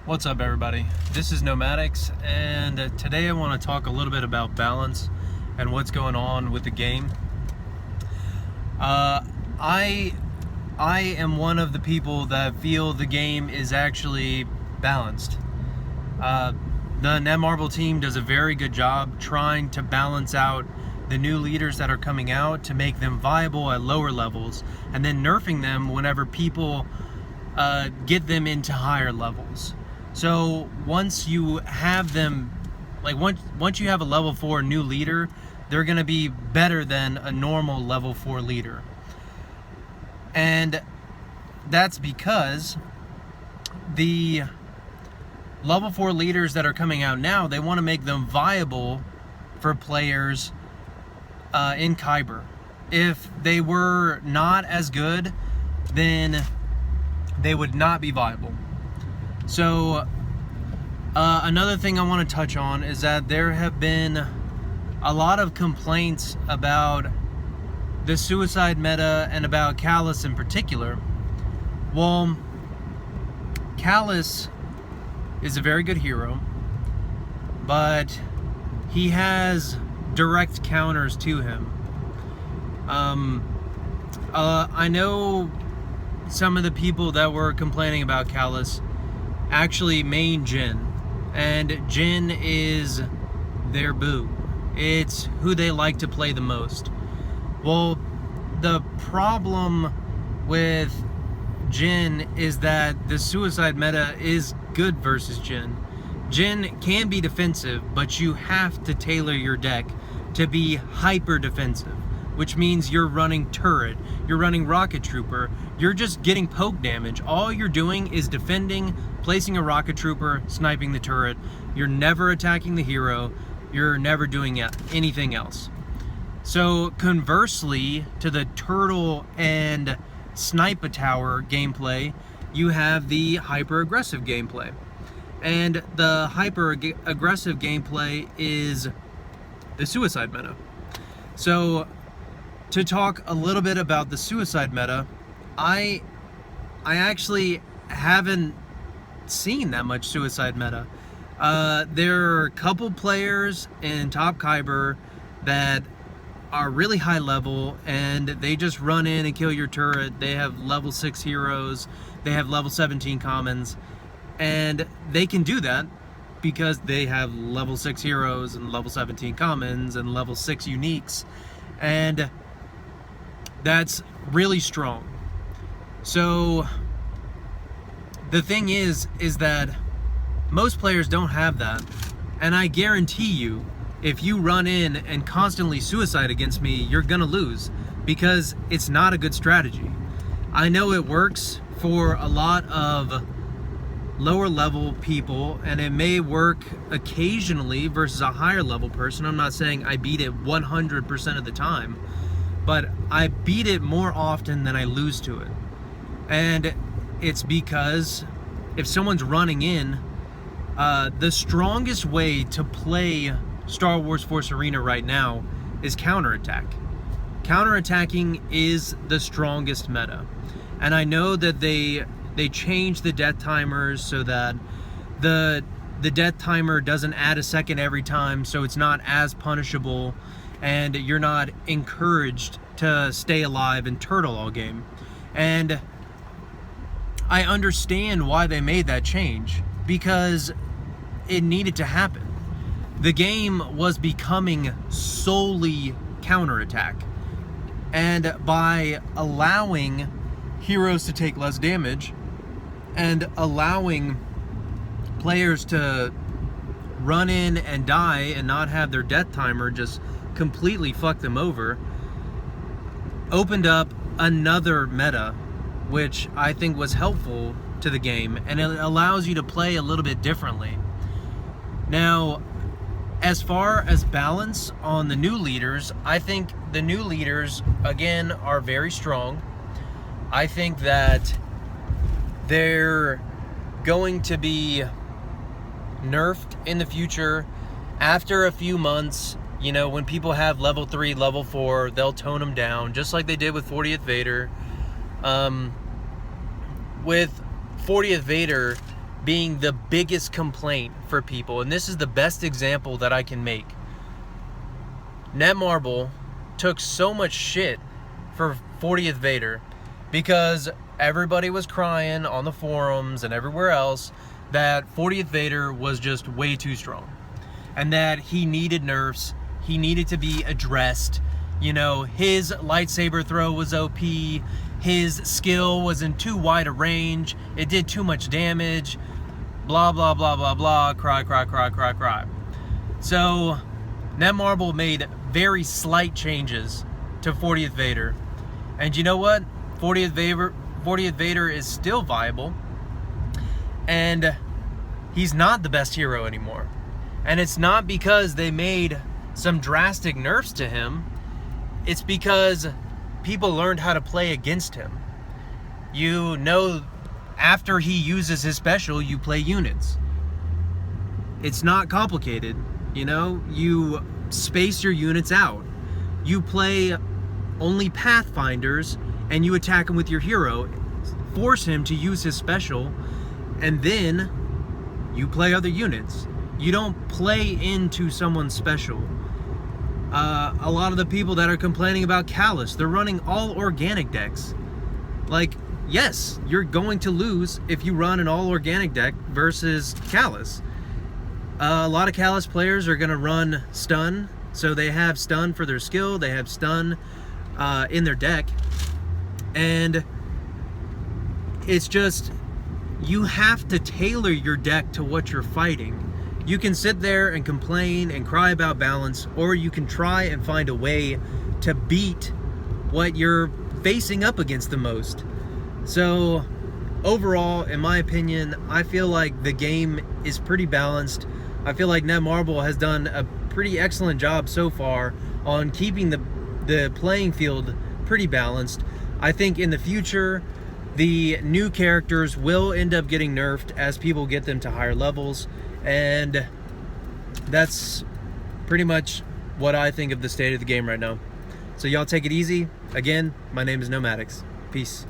What's up, everybody? This is Nomadics, and today I want to talk a little bit about balance and what's going on with the game. I am one of the people that feel the game is actually balanced. The Netmarble team does a very good job trying to balance out the new leaders that are coming out to make them viable at lower levels, and then nerfing them whenever people get them into higher levels. So once you have them, once you have a level 4 new leader, they're going to be better than a normal level 4 leader. And that's because the level 4 leaders that are coming out now, they want to make them viable for players in Kyber. If they were not as good, then they would not be viable. So another thing I want to touch on is that there have been a lot of complaints about the suicide meta and about Kallus in particular. Well, Kallus is a very good hero, but he has direct counters to him. I know some of the people that were complaining about Kallus actually main Jhin, and Jhin is their boo. It's who they like to play the most. Well, the problem with Jhin is that the suicide meta is good versus Jhin. Jhin can be defensive, but you have to tailor your deck to be hyper defensive, which means you're running turret, you're running rocket trooper, you're just getting poke damage. All you're doing is defending, placing a rocket trooper, sniping the turret. You're never attacking the hero, you're never doing anything else. So conversely to the turtle and snipe a tower gameplay, you have the hyper aggressive gameplay. And the hyper aggressive gameplay is the suicide meta. So to talk a little bit about the suicide meta, I actually haven't seen that much suicide meta. There are a couple players in top Kyber that are really high level, and they just run in and kill your turret. They have level 6 heroes, they have level 17 commons, and they can do that because they have level 6 heroes and level 17 commons and level 6 uniques, and that's really strong. So the thing is that most players don't have that, and I guarantee you, if you run in and constantly suicide against me, you're gonna lose, because it's not a good strategy. I know it works for a lot of lower level people, and it may work occasionally versus a higher level person. I'm not saying I beat it 100% of the time, but I beat it more often than I lose to it. And it's because if someone's running in, the strongest way to play Star Wars Force Arena right now is counterattack. Counterattacking is the strongest meta. And I know that they changed the death timers so that the death timer doesn't add a second every time, so it's not as punishable, and you're not encouraged to stay alive and turtle all game. And I understand why they made that change, because it needed to happen. The game was becoming solely counterattack, and by allowing heroes to take less damage and allowing players to run in and die and not have their death timer just completely fuck them over, opened up another meta, which I think was helpful to the game, and it allows you to play a little bit differently. Now, as far as balance on the new leaders, I think the new leaders, again, are very strong. I think that they're going to be nerfed in the future after a few months. You know, when people have level 3, level 4, they'll tone them down, just like they did with 40th Vader. With 40th Vader, being the biggest complaint for people, and this is the best example that I can make. Netmarble took so much shit for 40th Vader because everybody was crying on the forums and everywhere else that 40th Vader was just way too strong and that he needed nerfs, he needed to be addressed. You know, his lightsaber throw was OP, his skill was in too wide a range, it did too much damage, blah, blah, blah, blah, blah, cry, cry, cry, cry, cry. So, Netmarble made very slight changes to 40th Vader. And you know what? 40th Vader is still viable. And he's not the best hero anymore. And it's not because they made some drastic nerfs to him. It's because people learned how to play against him. You know, after he uses his special, you play units. It's not complicated, you know? You space your units out. You play only Pathfinders, and you attack him with your hero, force him to use his special, and then you play other units. You don't play into someone's special. A lot of the people that are complaining about Kallus, they're running all organic decks. Like, yes, you're going to lose if you run an all organic deck versus Kallus. A lot of Kallus players are going to run stun, so they have stun for their skill, they have stun in their deck, and it's just, you have to tailor your deck to what you're fighting. You can sit there and complain and cry about balance, or you can try and find a way to beat what you're facing up against the most. So overall, in my opinion, I feel like the game is pretty balanced. I feel like Netmarble has done a pretty excellent job so far on keeping the playing field pretty balanced. I think in the future, the new characters will end up getting nerfed as people get them to higher levels, and that's pretty much what I think of the state of the game right now. So y'all take it easy. Again, my name is Nomadix. Peace.